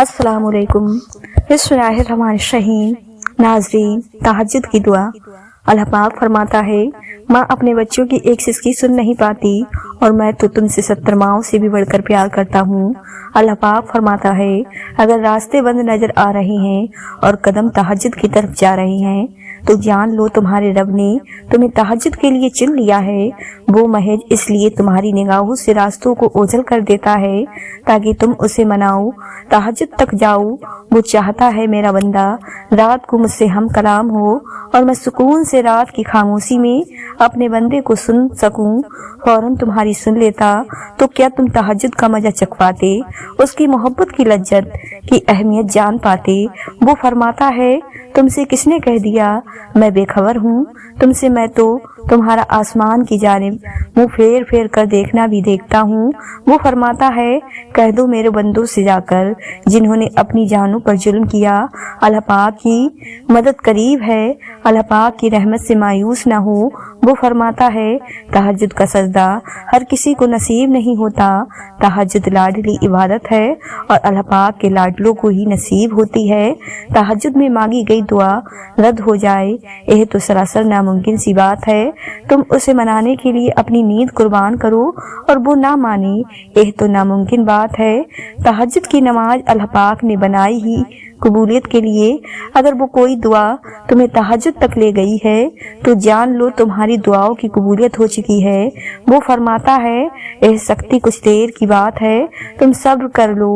السلام علیکم۔ بسم اللہ الرحمن الرحیم۔ ناظرین، تہجد کی دعا۔ اللہ پاک فرماتا ہے، ماں اپنے بچوں کی ایک سسکی سن نہیں پاتی اور میں تو تم سے 70 ماؤں سے بھی بڑھ کر پیار کرتا ہوں۔ اللہ پاک فرماتا ہے، اگر راستے بند نظر آ رہے ہیں اور قدم تہجد کی طرف جا رہے ہیں تو جان لو تمہارے رب نے تمہیں تہجد کے لیے چن لیا ہے۔ وہ محض اس لیے تمہاری نگاہوں سے راستوں کو اوجھل کر دیتا ہے تاکہ تم اسے مناؤ، تہجد تک جاؤ۔ وہ چاہتا ہے میرا بندہ رات کو مجھ سے ہم کلام ہو اور میں سکون سے رات کی خاموشی میں اپنے بندے کو سن سکوں۔ فوراً تمہاری سن لیتا تو کیا تم تہجد کا مزہ چکھ پاتے، اس کی محبت کی لذت کی اہمیت جان پاتے۔ وہ فرماتا ہے، تم سے کس نے کہہ دیا میں بے خبر ہوں؟ تم سے میں تو تمہارا آسمان کی جانب منہ پھیر پھیر کر دیکھنا بھی دیکھتا ہوں۔ وہ فرماتا ہے، کہہ دو میرے بندوں سے جا کر جنہوں نے اپنی جانوں پر ظلم کیا، اللہ پاک کی مدد قریب ہے، اللہ پاک کی رحمت سے مایوس نہ ہو۔ وہ فرماتا ہے، تہجد کا سجدہ ہر کسی کو نصیب نہیں ہوتا۔ تہجد لاڈلی عبادت ہے اور اللہ پاک کے لاڈلوں کو ہی نصیب ہوتی ہے۔ تہجد میں مانگی گئی دعا رد ہو جائے، یہ تو سراسر ناممکن سی بات ہے۔ تم اسے منانے کے لیے اپنی نیند قربان کرو اور وہ نہ مانے، یہ تو ناممکن بات ہے۔ تہجد کی نماز اللہ پاک نے بنائی ہی قبولیت کے لیے۔ اگر وہ کوئی دعا تمہیں تہجد تک لے گئی ہے تو جان لو تمہاری دعاؤں کی قبولیت ہو چکی ہے۔ وہ فرماتا ہے، یہ سختی کچھ دیر کی بات ہے، تم صبر کر لو،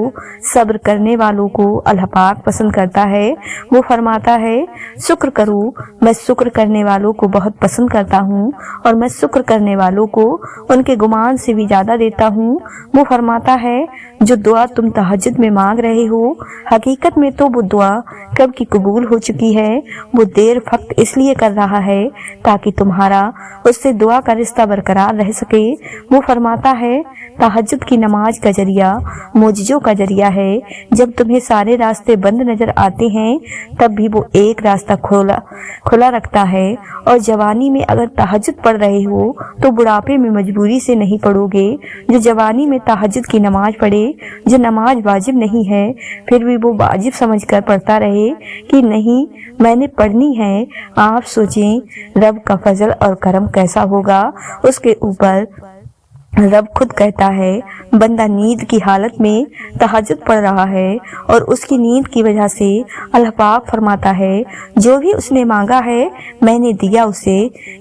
صبر کرنے والوں کو اللہ پاک پسند کرتا ہے۔ وہ فرماتا ہے، شکر کرو، میں شکر کرنے والوں کو بہت پسند کرتا ہوں اور میں شکر کرنے والوں کو ان کے گمان سے بھی زیادہ دیتا ہوں۔ وہ فرماتا ہے، جو دعا تم تہجد میں مانگ رہے ہو حقیقت میں تو وہ دعا کب کی قبول ہو چکی ہے۔ وہ دیر فقط اس لیے کر رہا ہے تاکہ تمہارا اس سے دعا کا رشتہ برقرار رہ سکے۔ وہ فرماتا ہے، تہجد کی نماز کا ذریعہ معجزوں کا ذریعہ ہے۔ جب تمہیں سارے راستے بند نظر آتے ہیں تب بھی وہ ایک راستہ کھلا رکھتا ہے، اور جوانی میں اگر تہجد پڑھ رہے ہو تو بڑھاپے میں مجبوری سے نہیں پڑھو گے۔ جو جوانی میں تہجد کی نماز پڑھے، جو نماز واجب نہیں ہے پھر بھی وہ واجب سمجھ کر پڑھتا رہے کہ نہیں میں نے پڑھنی ہے۔ آپ سوچیں رب کا فضل اور کرم کیسا ہوگا اس کے اوپر۔ رب خود کہتا ہے، بندہ نیند کی حالت میں تہجد پڑھ رہا ہے اور اس کی نیند کی وجہ سے اللہ پاک فرماتا ہے، جو بھی اس نے مانگا ہے میں نے دیا اسے،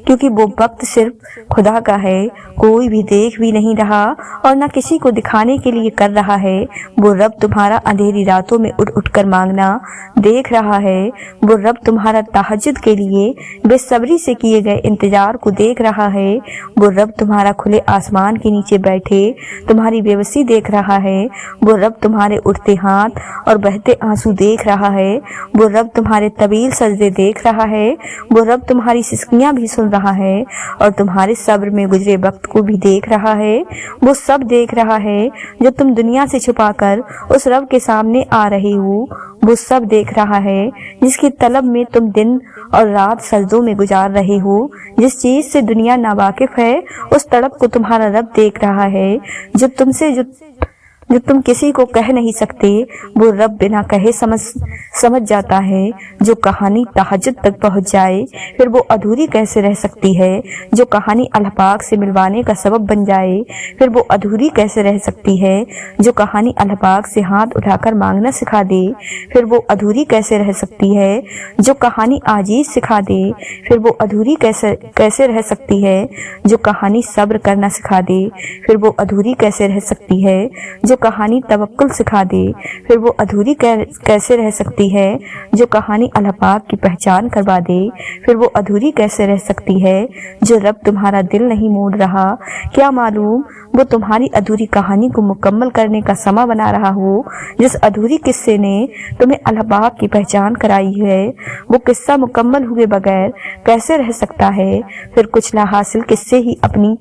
کیونکہ وہ وقت صرف خدا کا ہے، کوئی بھی دیکھ بھی نہیں رہا اور نہ کسی کو دکھانے کے لیے کر رہا ہے۔ وہ رب تمہارا اندھیری راتوں میں اٹھ اٹھ کر مانگنا دیکھ رہا ہے۔ وہ رب تمہارا تہجد کے لیے بے صبری سے کیے گئے انتظار کو دیکھ رہا ہے۔ وہ رب تمہارا کھلے آسمان کے نیچے بیٹھے تمہاری بے بسی دیکھ رہا ہے۔ وہ رب تمہارے اٹھتے ہاتھ اور بہتے آنسو دیکھ رہا ہے۔ وہ رب تمہارے طویل سجدے دیکھ رہا ہے۔ وہ رب تمہاری سسکیاں بھی سن رہا ہے اور تمہارے صبر میں گزرے وقت کو بھی دیکھ رہا ہے۔ وہ سب دیکھ رہا ہے جو تم دنیا سے چھپا کر اس رب کے سامنے آ رہے ہو۔ وہ سب دیکھ رہا ہے جس کی طلب میں تم دن اور رات سجدوں میں گزار رہے ہو۔ جس چیز سے دنیا ناواقف ہے اس طلب کو تمہارا رب دیکھ رہا ہے، جو تم کسی کو کہہ نہیں سکتے وہ رب بنا کہے سمجھ جاتا ہے۔ جو کہانی تہجد تک پہنچ جائے پھر وہ ادھوری کیسے رہ سکتی ہے؟ جو کہانی اللہ پاک سے ملوانے کا سبب بن جائے پھر وہ ادھوری کیسے رہ سکتی ہے؟ جو کہانی اللہ پاک سے ہاتھ اٹھا کر مانگنا سکھا دے پھر وہ ادھوری کیسے رہ سکتی ہے؟ جو کہانی عاجز سکھا دے پھر وہ ادھوری کیسے رہ سکتی ہے؟ جو کہانی صبر کرنا سکھا دے پھر وہ ادھوری کیسے رہ سکتی ہے؟ جو کہانی توکل سکھا دے پھر وہ ادھوری کیسے رہ سکتی ہے؟ جو کہانی اللہ پاک کی پہچان کروا دے پھر وہ ادھوری کیسے رہ سکتی ہے؟ جو رب تمہارا دل نہیں موڑ رہا، کیا معلوم وہ تمہاری ادھوری کہانی کو مکمل کرنے کا سما بنا رہا ہو؟ جس ادھوری قصے نے تمہیں اللہ پاک کی پہچان کرائی ہے وہ قصہ مکمل ہوئے بغیر کیسے رہ سکتا ہے؟ پھر کچھ لا حاصل قصے ہی اپنی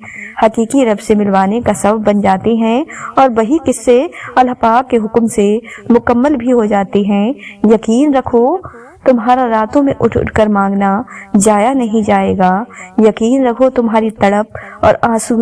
حقیقی رب سے ملوانے کا سبب بن جاتے ہیں اور وہی قصے اللہ پاک کے حکم سے مکمل بھی ہو جاتے ہیں۔ یقین رکھو تمہارا راتوں میں اٹھ اٹھ کر مانگنا جایا نہیں جائے گا۔ یقین رکھو تمہاری تڑپ اور آنسو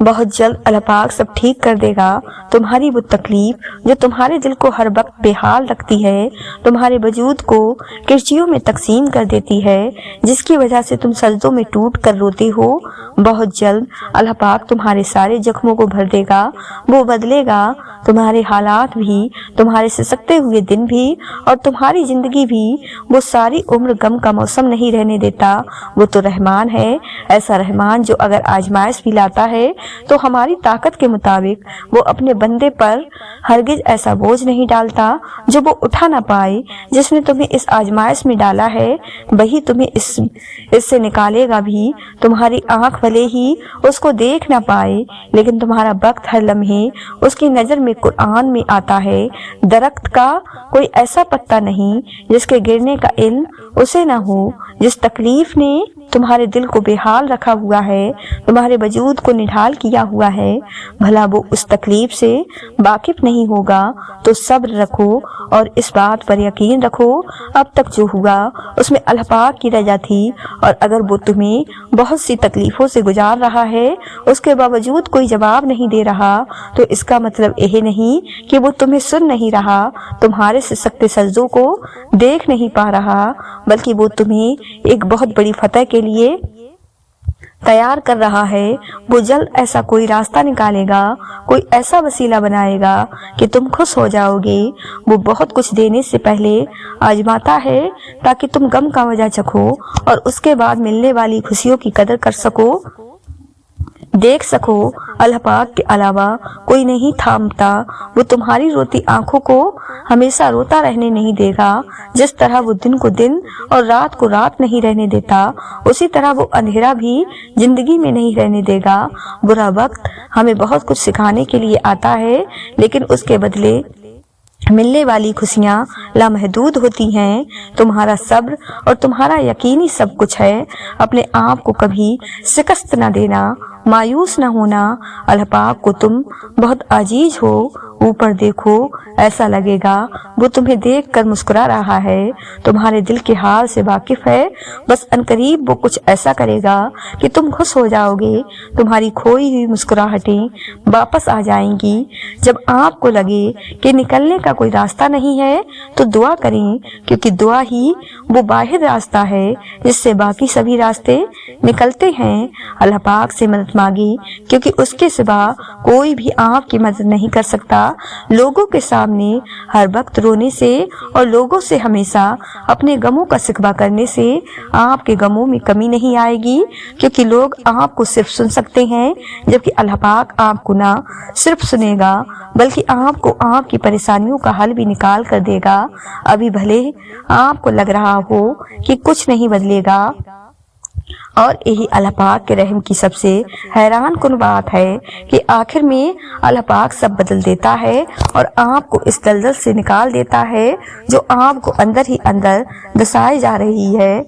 بہت جلد اللہ پاک سب ٹھیک کر دے گا۔ تمہاری وہ تکلیف جو تمہارے دل کو ہر وقت بے حال رکھتی ہے، تمہارے وجود کو کرچیوں میں تقسیم کر دیتی ہے، جس کی وجہ سے تم سجدوں میں ٹوٹ کر روتے ہو، بہت جلد اللہ پاک تمہارے سارے زخموں کو بھر دے گا۔ وہ بدلے گا تمہارے حالات بھی، تمہارے سسکتے ہوئے دن بھی، اور تمہاری زندگی بھی۔ وہ ساری عمر غم کا موسم نہیں رہنے دیتا۔ وہ تو رحمان ہے، ایسا رحمان جو اگر آزمائش بھی لاتا ہے تو ہماری طاقت کے مطابق وہ اپنے بندے پر ہرگز ایسا بوجھ نہیں ڈالتا جو وہ اٹھا نہ پائے۔ جس نے تمہیں اس آزمائش میں ڈالا ہے وہی تمہیں اس سے نکالے گا بھی۔ تمہاری آنکھ بھلے ہی اس کو دیکھ نہ پائے، لیکن تمہارا وقت ہر لمحے اس کی نظر میں قرآن میں آتا ہے۔ درخت کا کوئی ایسا پتا نہیں جس کے گرنے کا علم اسے نہ ہو۔ جس تکلیف نے تمہارے دل کو بے حال رکھا ہوا ہے، تمہارے وجود کو نڈھال کیا ہوا ہے، بھلا وہ اس تکلیف سے واقف نہیں ہوگا؟ تو صبر رکھو اور اس بات پر یقین رکھو اب تک جو ہوا اس میں اللہ پاک کی رضا تھی، اور اگر وہ تمہیں بہت سی تکلیفوں سے گزار رہا ہے اس کے باوجود کوئی جواب نہیں دے رہا تو اس کا مطلب یہ نہیں کہ وہ تمہیں سن نہیں رہا، تمہارے سسکتے سجدوں کو دیکھ نہیں پا رہا، بلکہ وہ تمہیں ایک بہت بڑی فتح کے لیے تیار کر رہا ہے۔ وہ جلد ایسا کوئی راستہ نکالے گا، کوئی ایسا وسیلہ بنائے گا کہ تم خوش ہو جاؤ گے۔ وہ بہت کچھ دینے سے پہلے آزماتا ہے تاکہ تم غم کا مزہ چکھو اور اس کے بعد ملنے والی خوشیوں کی قدر کر سکو، دیکھ سکو۔ اللہ پاک کے علاوہ کوئی نہیں تھامتا۔ وہ تمہاری روتی آنکھوں کو ہمیشہ روتا رہنے نہیں دے گا۔ جس طرح وہ دن کو دن اور رات کو رات نہیں رہنے دیتا، اسی طرح وہ اندھیرا بھی زندگی میں نہیں رہنے دے گا۔ برا وقت ہمیں بہت کچھ سکھانے کے لیے آتا ہے، لیکن اس کے بدلے ملنے والی خوشیاں لامحدود ہوتی ہیں۔ تمہارا صبر اور تمہارا یقینی سب کچھ ہے۔ اپنے آپ کو کبھی شکست نہ دینا، مایوس نہ ہونا۔ اللہ پاک کو تم بہت عزیز ہو، اوپر دیکھو، ایسا لگے گا وہ تمہیں دیکھ کر مسکرا رہا ہے، تمہارے دل کے حال سے واقف ہے۔ بس عنقریب وہ کچھ ایسا کرے گا کہ تم خوش ہو جاؤ گے، تمہاری کھوئی ہوئی مسکراہٹیں واپس آ جائیں گی۔ جب آپ کو لگے کہ نکلنے کا کوئی راستہ نہیں ہے تو دعا کریں، کیونکہ دعا ہی وہ واحد راستہ ہے جس سے باقی سبھی راستے نکلتے ہیں۔ اللہ پاک سے مدد مانگی، کیونکہ اس کے سوا کوئی بھی آپ کی مدد نہیں کر سکتا۔ لوگوں کے سامنے ہر وقت رونے سے اور لوگوں سے ہمیشہ اپنے غموں کا شکوہ کرنے سے آپ کے غموں میں کمی نہیں آئے گی، کیونکہ لوگ آپ کو صرف سن سکتے ہیں، جبکہ اللہ پاک آپ کو نہ صرف سنے گا بلکہ آپ کو آپ کی پریشانیوں کا حل بھی نکال کر دے گا۔ ابھی بھلے آپ کو لگ رہا ہو کہ کچھ نہیں بدلے گا، اور یہی اللہ پاک کے رحم کی سب سے حیران کن بات ہے کہ آخر میں اللہ پاک سب بدل دیتا ہے اور آپ کو اس دلدل سے نکال دیتا ہے جو آپ کو اندر ہی اندر دسائی جا رہی ہے۔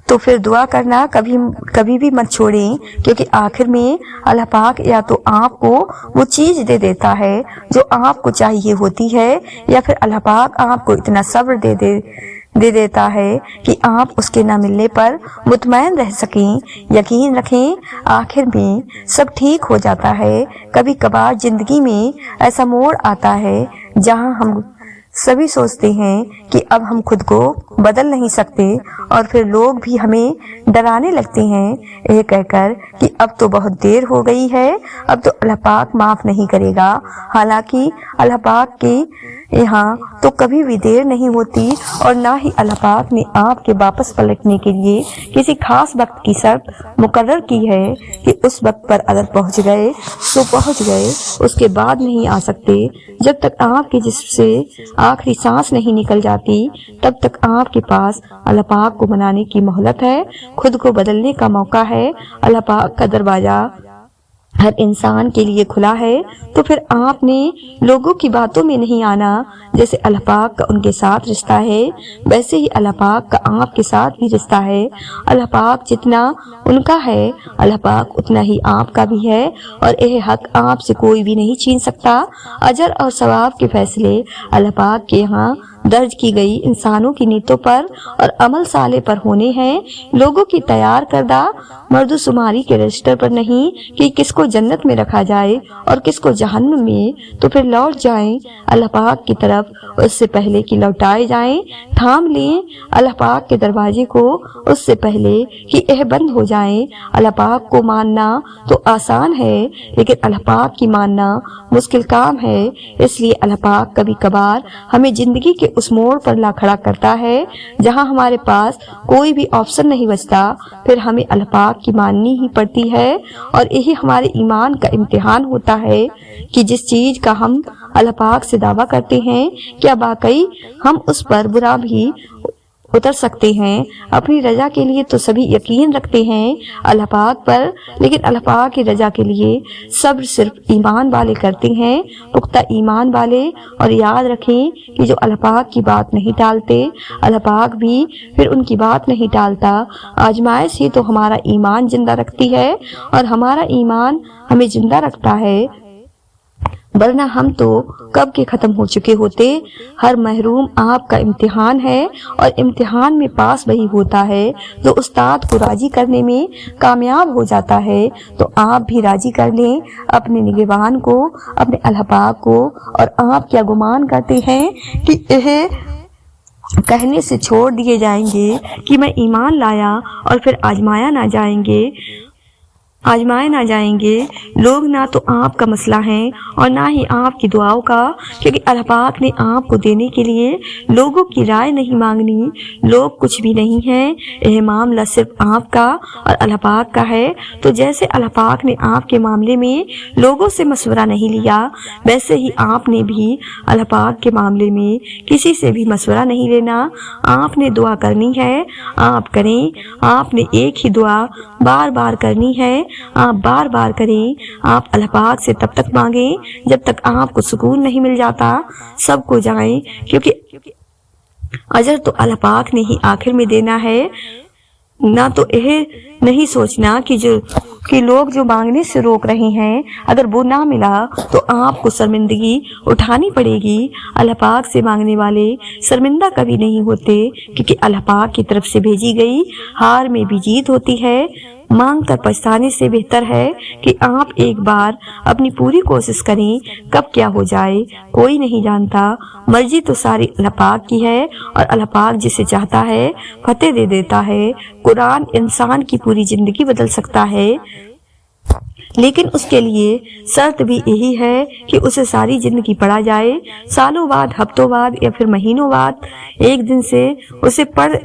تو پھر دعا کرنا کبھی بھی مت چھوڑیں، کیونکہ آخر میں اللہ پاک یا تو آپ کو وہ چیز دے دیتا ہے جو آپ کو چاہیے ہوتی ہے، یا پھر اللہ پاک آپ کو اتنا صبر دے دیتا ہے کہ آپ اس کے نہ ملنے پر مطمئن رہ سکیں۔ یقین رکھیں آخر میں سب ٹھیک ہو جاتا ہے۔ کبھی کبھار زندگی میں ایسا موڑ آتا ہے جہاں ہم سبھی سوچتے ہیں کہ اب ہم خود کو بدل نہیں سکتے، اور پھر لوگ بھی ہمیں ڈرانے لگتے ہیں یہ کہہ کر کہ اب تو بہت دیر ہو گئی ہے، اب تو اللہ پاک معاف نہیں کرے گا۔ حالانکہ اللہ پاک کے یہاں تو کبھی بھی دیر نہیں ہوتی، اور نہ ہی اللہ پاک نے آپ کے واپس پلٹنے کے لیے کسی خاص وقت کی شرط مقرر کی ہے کہ اس وقت پر اگر پہنچ گئے تو پہنچ گئے، اس کے بعد نہیں آ سکتے۔ جب تک آپ کے جسم سے آخری سانس نہیں نکل جاتی تب تک آپ کے پاس اللہ پاک کو منانے کی مہلت ہے، خود کو بدلنے کا موقع ہے۔ اللہ پاک کا دروازہ ہر انسان کے لیے کھلا ہے، تو پھر آپ نے لوگوں کی باتوں میں نہیں آنا۔ جیسے اللہ پاک کا ان کے ساتھ رشتہ ہے ویسے ہی اللہ پاک کا آپ کے ساتھ بھی رشتہ ہے۔ اللہ پاک جتنا ان کا ہے اللہ پاک اتنا ہی آپ کا بھی ہے، اور یہ حق آپ سے کوئی بھی نہیں چھین سکتا۔ اجر اور ثواب کے فیصلے اللہ پاک کے یہاں درج کی گئی انسانوں کی نیتوں پر اور عمل صالح پر ہونے ہیں، لوگوں کی تیار کردہ مرد و شماری کے رجسٹر پر نہیں کہ کس کو جنت میں رکھا جائے اور کس کو جہنم میں۔ تو پھر لوٹ جائیں اللہ پاک کی طرف اس سے پہلے کہ لوٹائے جائیں، تھام لیں اللہ پاک کے دروازے کو اس سے پہلے کہ یہ بند ہو جائیں۔ اللہ پاک کو ماننا تو آسان ہے، لیکن اللہ پاک کی ماننا مشکل کام ہے۔ اس لیے اللہ پاک کبھی کبھار ہمیں زندگی کے اس موڑ پر لا کھڑا کرتا ہے جہاں ہمارے پاس کوئی بھی آپشن نہیں بچتا، پھر ہمیں اللہ پاک کی ماننی ہی پڑتی ہے۔ اور یہی ہمارے ایمان کا امتحان ہوتا ہے کہ جس چیز کا ہم اللہ پاک سے دعویٰ کرتے ہیں کیا واقعی ہم اس پر برا بھی اتر سکتے ہیں۔ اپنی رضا کے لیے تو سبھی یقین رکھتے ہیں اللہ پاک پر، لیکن اللہ پاک کی رضا کے لیے صبر صرف ایمان والے کرتے ہیں، پختہ ایمان والے۔ اور یاد رکھیں کہ جو اللہ پاک کی بات نہیں ٹالتے، اللہ پاک بھی پھر ان کی بات نہیں ٹالتا۔ آزمائش ہی تو ہمارا ایمان زندہ رکھتی ہے اور ہمارا ایمان ہمیں زندہ رکھتا ہے، ورنہ ہم تو کب کے ختم ہو چکے ہوتے۔ ہر محروم آپ کا امتحان ہے اور امتحان میں پاس وہی ہوتا ہے جو استاد کو راضی کرنے میں کامیاب ہو جاتا ہے۔ تو آپ بھی راضی کر لیں اپنے نگہبان کو، اپنے اللہ پاک کو۔ اور آپ کیا گمان کرتے ہیں کہ یہ کہنے سے چھوڑ دیے جائیں گے کہ میں ایمان لایا اور پھر آزمائے نہ جائیں گے؟ لوگ نہ تو آپ کا مسئلہ ہیں اور نہ ہی آپ کی دعاؤں کا، کیونکہ اللہ پاک نے آپ کو دینے کے لیے لوگوں کی رائے نہیں مانگنی۔ لوگ کچھ بھی نہیں ہیں، یہ معاملہ صرف آپ کا اور اللہ پاک کا ہے۔ تو جیسے اللہ پاک نے آپ کے معاملے میں لوگوں سے مشورہ نہیں لیا، ویسے ہی آپ نے بھی اللہ پاک کے معاملے میں کسی سے بھی مشورہ نہیں لینا۔ آپ نے دعا کرنی ہے، آپ کریں۔ آپ نے ایک ہی دعا بار بار کرنی ہے، آپ بار بار کریں۔ آپ اللہ پاک سے تب تک مانگیں جب تک آپ کو سکون نہیں مل جاتا۔ سب کو جائیں، کیونکہ اجر تو اللہ پاک نے ہی آخر میں دینا ہے۔ نہ تو یہ نہیں سوچنا کہ لوگ جو مانگنے سے روک رہے ہیں، اگر وہ نہ ملا تو آپ کو شرمندگی اٹھانی پڑے گی۔ اللہ پاک سے مانگنے والے شرمندہ کبھی نہیں ہوتے، کیونکہ اللہ پاک کی طرف سے بھیجی گئی ہار میں بھی جیت ہوتی ہے۔ مانگ کر پچھتانے سے بہتر ہے کہ آپ ایک بار اپنی پوری کوشش کریں۔ کب کیا ہو جائے کوئی نہیں جانتا، مرضی تو ساری اللہ پاک کی ہے اور اللہ پاک جسے چاہتا ہے فتح دے دیتا ہے۔ قرآن انسان کی پوری زندگی بدل سکتا ہے، لیکن اس کے لیے شرط بھی یہی ہے کہ اسے ساری زندگی پڑھا جائے۔ سالوں بعد، ہفتوں بعد یا پھر مہینوں بعد ایک دن سے اسے پڑھ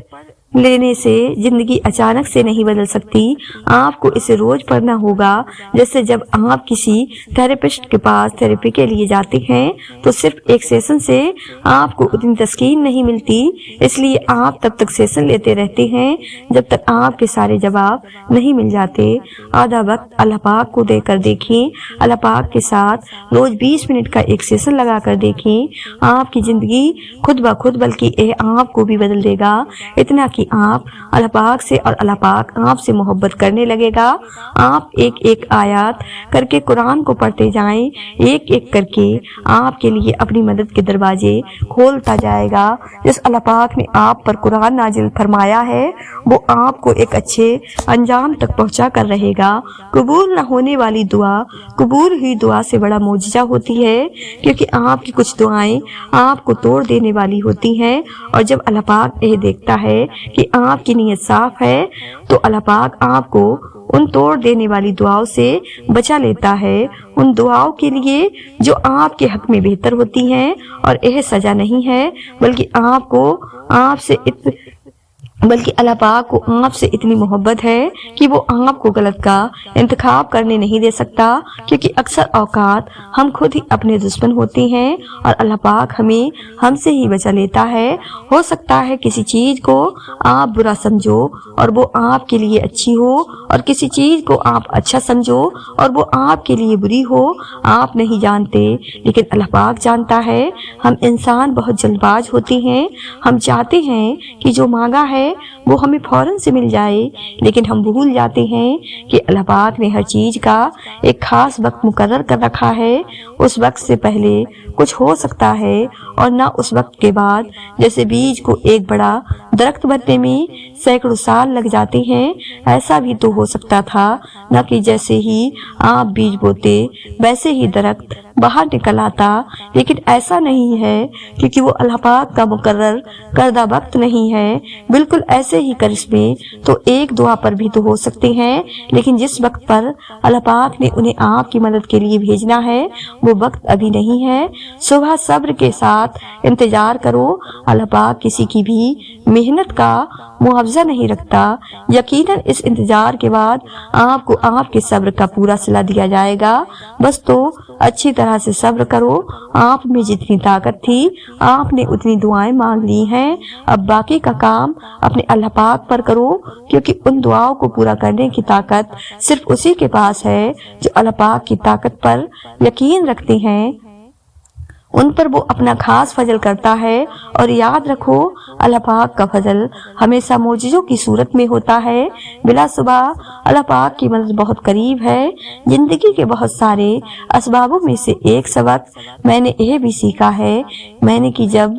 لینے سے زندگی اچانک سے نہیں بدل سکتی۔ آپ کو اسے روز پڑھنا ہوگا۔ جیسے جب آپ کسی تھراپسٹ کے پاس تھراپی کے لیے جاتے ہیں تو صرف ایک سیشن سے آپ کو اتنی تسکین نہیں ملتی، اس لیے آپ تب تک سیشن لیتے رہتے ہیں جب تک آپ کے سارے جواب نہیں مل جاتے۔ آدھا وقت اللہ پاک کو دے کر دیکھیں، اللہ پاک کے ساتھ روز 20 منٹ کا ایک سیشن لگا کر دیکھیں۔ آپ کی زندگی خود بخود بلکہ آپ کو بھی بدل دے گا، اتنا کہ آپ اللہ پاک سے اور اللہ پاک آپ سے محبت کرنے لگے گا۔ آپ ایک ایک آیات کر کے قرآن کو پڑھتے جائیں، ایک ایک کر کے آپ کے لیے اپنی مدد کے دروازے کھولتا جائے گا۔ جس اللہ پاک نے آپ پر قرآن نازل فرمایا ہے وہ آپ کو ایک اچھے انجام تک پہنچا کر رہے گا۔ قبول نہ ہونے والی دعا قبول ہوئی دعا سے بڑا معجزہ ہوتی ہے، کیونکہ آپ کی کچھ دعائیں آپ کو توڑ دینے والی ہوتی ہیں، اور جب اللہ پاک یہ دیکھتا ہے کہ آپ کی نیت صاف ہے تو اللہ پاک آپ کو ان توڑ دینے والی دعاؤں سے بچا لیتا ہے، ان دعاؤں کے لیے جو آپ کے حق میں بہتر ہوتی ہیں۔ اور یہ سزا نہیں ہے، بلکہ اللہ پاک کو آپ سے اتنی محبت ہے کہ وہ آپ کو غلط کا انتخاب کرنے نہیں دے سکتا، کیونکہ اکثر اوقات ہم خود ہی اپنے دشمن ہوتے ہیں اور اللہ پاک ہمیں ہم سے ہی بچا لیتا ہے۔ ہو سکتا ہے کسی چیز کو آپ برا سمجھو اور وہ آپ کے لیے اچھی ہو، اور کسی چیز کو آپ اچھا سمجھو اور وہ آپ کے لیے بری ہو۔ آپ نہیں جانتے، لیکن اللہ پاک جانتا ہے۔ ہم انسان بہت جلد باز ہوتے ہیں، ہم چاہتے ہیں کہ جو مانگا ہے وہ ہمیں فوراً سے مل جائے، لیکن ہم بھول جاتے ہیں کہ اللہ پاک نے ہر چیز کا ایک خاص وقت مقرر کر رکھا ہے۔ اس وقت سے پہلے کچھ ہو سکتا ہے اور نہ اس وقت کے بعد۔ جیسے بیج کو ایک بڑا درخت بننے میں سینکڑوں سال لگ جاتے ہیں، ایسا بھی تو ہو سکتا تھا نہ کہ جیسے ہی آپ بیج بوتے ویسے ہی درخت باہر نکل آتا، لیکن ایسا نہیں ہے کیونکہ وہ اللہ پاک کا مقرر کردہ وقت نہیں ہے۔ بالکل ایسے ہی کرشمے تو ایک دعا پر بھی تو ہو سکتے ہیں، لیکن جس وقت پر اللہ پاک نے انہیں آپ کی مدد کے لیے بھیجنا ہے وہ وقت ابھی نہیں ہے۔ صبح صبر کے ساتھ انتظار کرو، اللہ پاک کسی کی بھی محنت کا معاوضہ نہیں رکھتا۔ یقیناً اس انتظار کے بعد آپ کو آپ کے صبر کا پورا صلہ دیا جائے گا۔ بس تو اچھی طرح سے صبر کرو۔ آپ میں جتنی طاقت تھی آپ نے اتنی دعائیں مانگ لی ہیں، اب باقی کا کام اپنے اللہ پاک پر کرو، کیونکہ ان دعاؤں کو پورا کرنے کی طاقت صرف اسی کے پاس ہے جو اللہ پاک کی طاقت پر یقین رکھتے ہیں، ان پر وہ اپنا خاص فضل کرتا ہے۔ اور یاد رکھو اللہ پاک کا فضل ہمیشہ معجزوں کی صورت میں ہوتا ہے۔ بلا شبہ اللہ پاک کی مدد بہت قریب ہے۔ زندگی کے بہت سارے اسبابوں میں سے ایک سبق میں نے یہ بھی سیکھا ہے میں نے کہ جب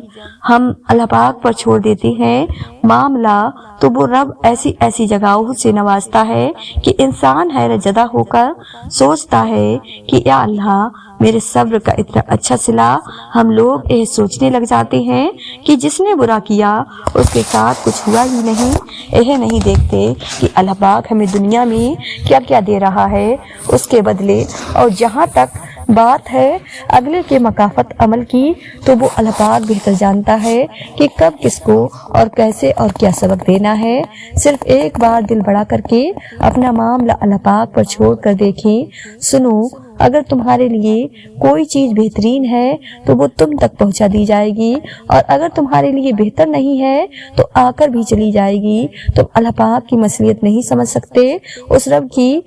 ہم اللہ پاک پر چھوڑ دیتے ہیں معاملہ تو وہ رب ایسی ایسی جگہوں سے نوازتا ہے کہ انسان حیرت زدہ ہو کر سوچتا ہے کہ یا اللہ میرے صبر کا اتنا اچھا صلہ۔ ہم لوگ یہ سوچنے لگ جاتے ہیں کہ جس نے برا کیا اس کے ساتھ کچھ ہوا ہی نہیں۔ یہ نہیں دیکھتے کہ اللہ پاک ہمیں دنیا میں کیا کیا دے رہا ہے اس کے بدلے۔ اور جہاں تک بات ہے اگلے کے مکافات عمل کی تو وہ اللہ پاک بہتر جانتا ہے کہ کب کس کو اور کیسے اور کیا سبق دینا ہے۔ صرف ایک بار دل بڑا کر کے اپنا معاملہ اللہ پاک پر چھوڑ کر دیکھیں۔ سنو، اگر تمہارے لیے کوئی چیز بہترین ہے تو وہ تم تک پہنچا دی جائے گی، اور اگر تمہارے لیے بہتر نہیں ہے تو آ کر بھی چلی جائے گی۔ تم اللہ پاک کی مصلحت نہیں سمجھ سکتے، اس رب کی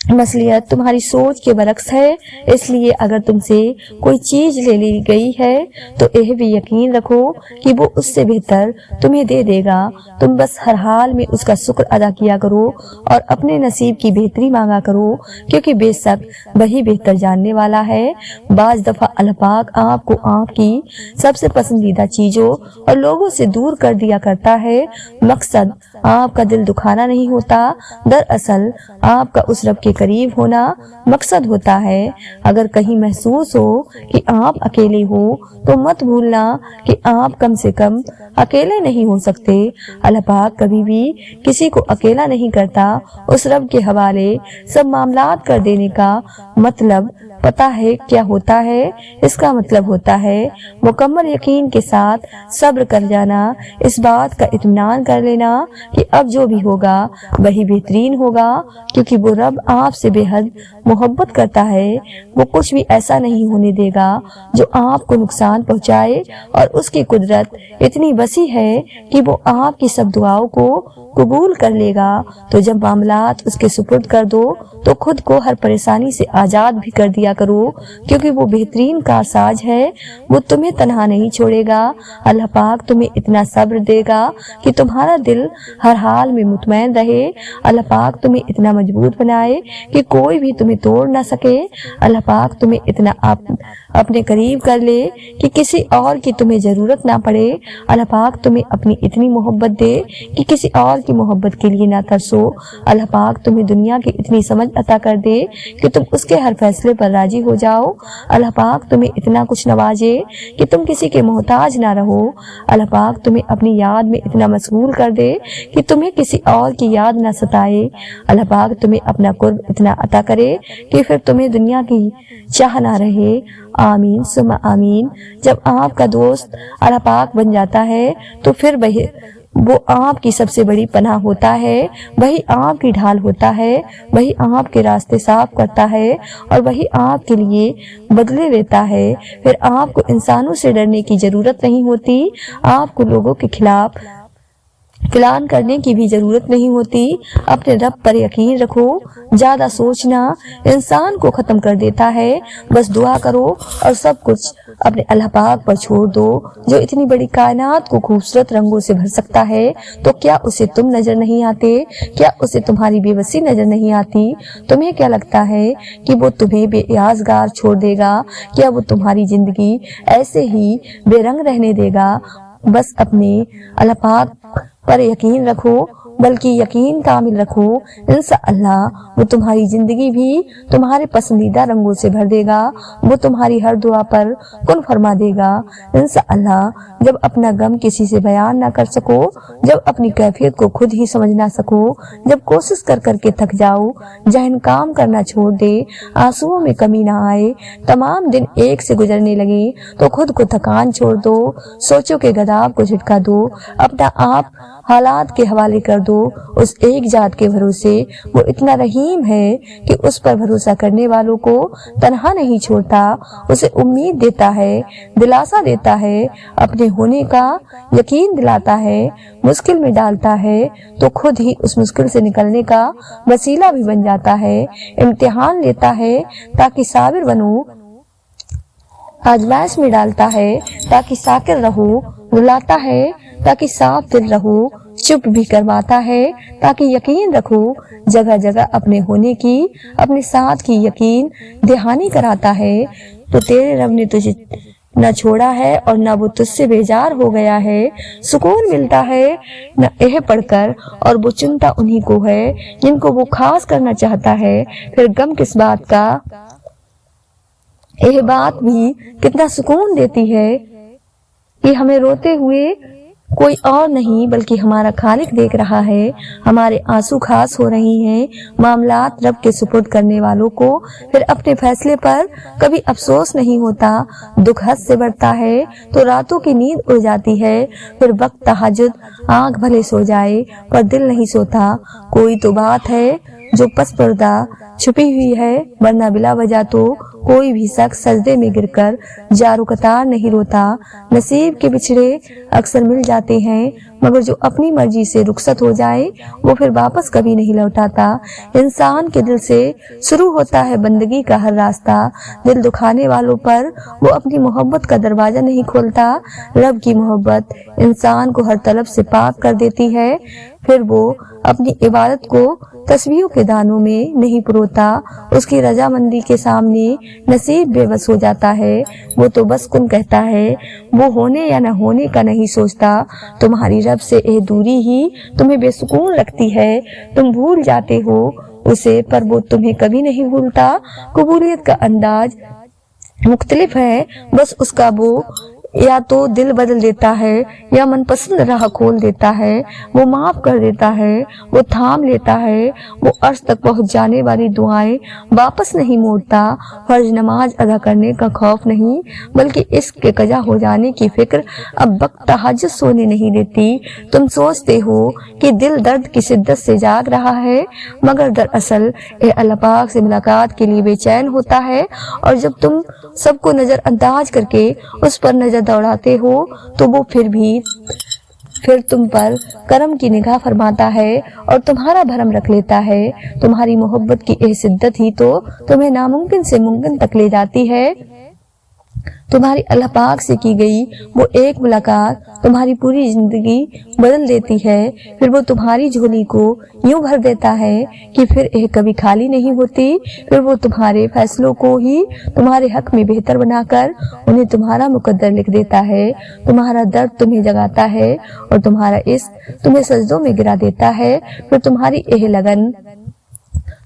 مصلحت تمہاری سوچ کے برعکس ہے۔ اس لیے اگر تم سے کوئی چیز لے لی گئی ہے تو یہ بھی یقین رکھو کہ وہ اس سے بہتر تمہیں دے دے گا۔ تم بس ہر حال میں اس کا شکر ادا کیا کرو اور اپنے نصیب کی بہتری مانگا کرو، کیونکہ بے شک وہی بہتر جاننے والا ہے۔ بعض دفعہ اللہ پاک آپ کو آپ کی سب سے پسندیدہ چیزوں اور لوگوں سے دور کر دیا کرتا ہے۔ مقصد آپ کا دل دکھانا نہیں ہوتا، دراصل آپ کا اس رب کے قریب ہونا مقصد ہوتا ہے۔ اگر کہیں محسوس ہو کہ آپ اکیلے ہو تو مت بھولنا کہ آپ کم سے کم اکیلے نہیں ہو سکتے۔ اللہ پاک کبھی بھی کسی کو اکیلا نہیں کرتا۔ اس رب کے حوالے سب معاملات کر دینے کا مطلب پتہ ہے کیا ہوتا ہے؟ اس کا مطلب ہوتا ہے مکمل یقین کے ساتھ صبر کر جانا، اس بات کا اطمینان کر لینا کہ اب جو بھی ہوگا وہی بہترین ہوگا، کیونکہ وہ رب آپ سے بے حد محبت کرتا ہے۔ وہ کچھ بھی ایسا نہیں ہونے دے گا جو آپ کو نقصان پہنچائے، اور اس کی قدرت اتنی وسیع ہے کہ وہ آپ کی سب دعاؤں کو قبول کر لے گا۔ تو جب معاملات اس کے سپرد کر دو تو خود کو ہر پریشانی سے آزاد بھی کر دیا کرو، کیونکہ وہ بہترین کارساز ہے۔ وہ تمہیں تنہا نہیں چھوڑے گا۔ اللہ پاک تمہیں اتنا صبر دے گا کہ تمہارا دل ہر حال میں مطمئن رہے۔ اللہ پاک تمہیں اتنا مضبوط بنائے کہ کوئی بھی تمہیں توڑ نہ سکے۔ اللہ پاک تمہیں اتنا اپنے قریب کر لے کہ کسی اور کی تمہیں ضرورت نہ پڑے۔ اللہ پاک تمہیں اپنی اتنی محبت دے کہ کسی اور کی محبت کے لیے نہ ترسو۔ اللہ پاک تمہیں دنیا کی اتنی سمجھ عطا کر دے کہ تم اس کے ہر فیصلے پر راضی ہو جاؤ۔ اللہ پاک تمہیں اتنا کچھ نوازے کہ تم کسی کے محتاج نہ رہو۔ اللہ پاک تمہیں اپنی یاد میں اتنا مشغول کر دے کہ تمہیں کسی اور کی یاد نہ ستائے۔ اللہ پاک تمہیں اپنا قرب اتنا عطا کرے کہ پھر تمہیں دنیا کی چاہ نہ رہے۔ آمین ثم آمین۔ جب آپ کا دوست اللہ پاک بن جاتا ہے تو پھر وہ آپ کی سب سے بڑی پناہ ہوتا ہے، وہی آپ کی ڈھال ہوتا ہے، وہی آپ کے راستے صاف کرتا ہے اور وہی آپ کے لیے بدلے لیتا ہے۔ پھر آپ کو انسانوں سے ڈرنے کی ضرورت نہیں ہوتی۔ آپ کو لوگوں کے خلاف پلان کرنے کی بھی ضرورت نہیں ہوتی۔ اپنے رب پر یقین رکھو، زیادہ سوچنا انسان کو ختم کر دیتا ہے۔ بس دعا کرو اور سب کچھ اپنے اللہ پاک پر چھوڑ دو، جو اتنی بڑی کائنات کو خوبصورت رنگوں سے بھر سکتا ہے۔ تو کیا اسے تم نظر نہیں آتے؟ کیا اسے تمہاری بے بسی نظر نہیں آتی؟ تمہیں کیا لگتا ہے کہ وہ تمہیں بے یازگار چھوڑ دے گا؟ کیا وہ تمہاری زندگی ایسے ہی بے رنگ رہنے دے گا؟ بس اپنے اللہ پاک پر یقین رکھو، بلکہ یقین کامل رکھو، انشاءاللہ وہ تمہاری زندگی بھی تمہارے پسندیدہ رنگوں سے بھر دے گا۔ وہ تمہاری ہر دعا پر کن فرما دے گا۔ انشاءاللہ جب اپنا غم کسی سے بیان نہ کر سکو، جب اپنی کیفیت کو خود ہی سمجھ نہ سکو، جب کوشش کر کر کے تھک جاؤ، ذہن کام کرنا چھوڑ دے، آنسوؤں میں کمی نہ آئے، تمام دن ایک سے گزرنے لگے، تو خود کو تھکان چھوڑ دو، سوچو کہ غضب کو جھٹکا دو، اپنا آپ حالات کے حوالے کر دو اس ایک ذات کے بھروسے۔ وہ اتنا رحیم ہے کہ اس پر بھروسہ کرنے والوں کو تنہا نہیں چھوڑتا، اسے امید دیتا ہے، دلاسا دیتا ہے، اپنے ہونے کا یقین دلاتا ہے، مشکل میں ڈالتا ہے تو خود ہی اس مشکل سے نکلنے کا وسیلہ بھی بن جاتا ہے، امتحان لیتا ہے تاکہ صابر بنو، آزمائش میں ڈالتا ہے تاکہ شاکر رہو، رلاتا ہے تاکہ صاف دل رہو، چپ بھی کرواتا ہے تاکہ یقین رکھو، جگہ جگہ اپنے ہونے کی، اپنے ساتھ کی یقین دہانی کراتا ہے۔ تو تیرے رب نے تجھے نہ چھوڑا ہے اور نہ وہ تجھ سے بیزار ہو گیا ہے۔ سکون ملتا ہے نہ یہ پڑھ کر، اور وہ چنتا انہی کو ہے جن کو وہ خاص کرنا چاہتا ہے۔ پھر غم کس بات کا؟ یہ بات بھی کتنا سکون دیتی ہے کہ ہمیں روتے ہوئے کوئی اور نہیں بلکہ ہمارا خالق دیکھ رہا ہے، ہمارے آنسو خاص ہو رہی ہیں۔ معاملات رب کے سپرد کرنے والوں کو پھر اپنے فیصلے پر کبھی افسوس نہیں ہوتا۔ دکھ حد سے بڑھتا ہے تو راتوں کی نیند اڑ جاتی ہے، پھر وقت تہجد آنکھ بھلے سو جائے پر دل نہیں سوتا۔ کوئی تو بات ہے جو پس پردہ چھپی ہوئی ہے، ورنہ بلا وجہ تو کوئی بھی شخص سجدے میں گر کر جارو قطار نہیں روتا۔ نصیب کے بچھڑے اکثر مل جاتے ہیں، مگر جو اپنی مرضی سے رخصت ہو جائے وہ پھر واپس کبھی نہیں لوٹاتا۔ انسان کے دل سے شروع ہوتا ہے بندگی کا ہر راستہ، دل دکھانے والوں پر وہ اپنی محبت کا دروازہ نہیں کھولتا۔ رب کی محبت انسان کو ہر طلب سے پاک کر دیتی ہے، پھر وہ اپنی عبادت کو تسبیحوں کے دانوں میں نہیں پروتا، اس کی رضامندی کے سامنے نصیب بے بس ہو جاتا ہے۔ وہ تو بس کن کہتا ہے، وہ ہونے یا نہ ہونے کا نہیں سوچتا۔ تمہاری رب سے یہ دوری ہی تمہیں بے سکون رکھتی ہے، تم بھول جاتے ہو اسے پر وہ تمہیں کبھی نہیں بھولتا۔ قبولیت کا انداز مختلف ہے، بس اس کا وہ یا تو دل بدل دیتا ہے یا من پسند راہ کھول دیتا ہے، وہ معاف کر دیتا ہے، وہ تھام لیتا ہے، وہ عرش تک پہنچ جانے والی دعائیں واپس نہیں موڑتا۔ فرض نماز ادا کرنے کا خوف نہیں بلکہ اس کے قضا ہو جانے کی فکر اب وقت تہجد سونے نہیں دیتی۔ تم سوچتے ہو کہ دل درد کی شدت سے جاگ رہا ہے، مگر دراصل اے اللہ پاک سے ملاقات کے لیے بے چین ہوتا ہے، اور جب تم سب کو نظر انداز کر کے اس پر نظر دوڑاتے ہو تو وہ پھر تم پر کرم کی نگاہ فرماتا ہے اور تمہارا بھرم رکھ لیتا ہے۔ تمہاری محبت کی یہ شدت ہی تو تمہیں ناممکن سے ممکن تک لے جاتی ہے۔ تمہاری اللہ پاک سے کی گئی وہ ایک ملاقات تمہاری پوری زندگی بدل دیتی ہے، پھر وہ تمہاری جھولی کو یوں بھر دیتا ہے کہ پھر یہ کبھی خالی نہیں ہوتی۔ پھر وہ تمہارے فیصلوں کو ہی تمہارے حق میں بہتر بنا کر انہیں تمہارا مقدر لکھ دیتا ہے۔ تمہارا درد تمہیں جگاتا ہے اور تمہارا عشق تمہیں سجدوں میں گرا دیتا ہے۔ پھر تمہاری یہ لگن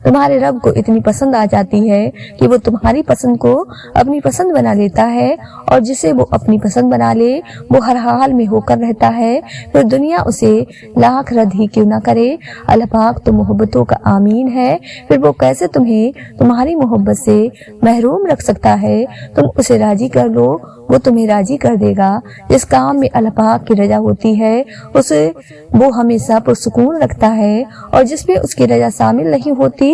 تمہارے رب کو اتنی پسند آ جاتی ہے کہ وہ تمہاری پسند کو اپنی پسند بنا لیتا ہے، اور جسے وہ اپنی پسند بنا لے وہ ہر حال میں ہو کر رہتا ہے، پھر دنیا اسے لاکھ رد ہی کیوں نہ کرے۔ اللہ پاک تو محبتوں کا آمین ہے، پھر وہ کیسے تمہیں تمہاری محبت سے محروم رکھ سکتا ہے۔ تم اسے راضی کر لو، وہ تمہیں راضی کر دے گا۔ جس کام میں اللہ پاک کی رضا ہوتی ہے اسے وہ ہمیشہ پرسکون رکھتا ہے، اور جس میں اس کی رضا شامل نہیں ہوتی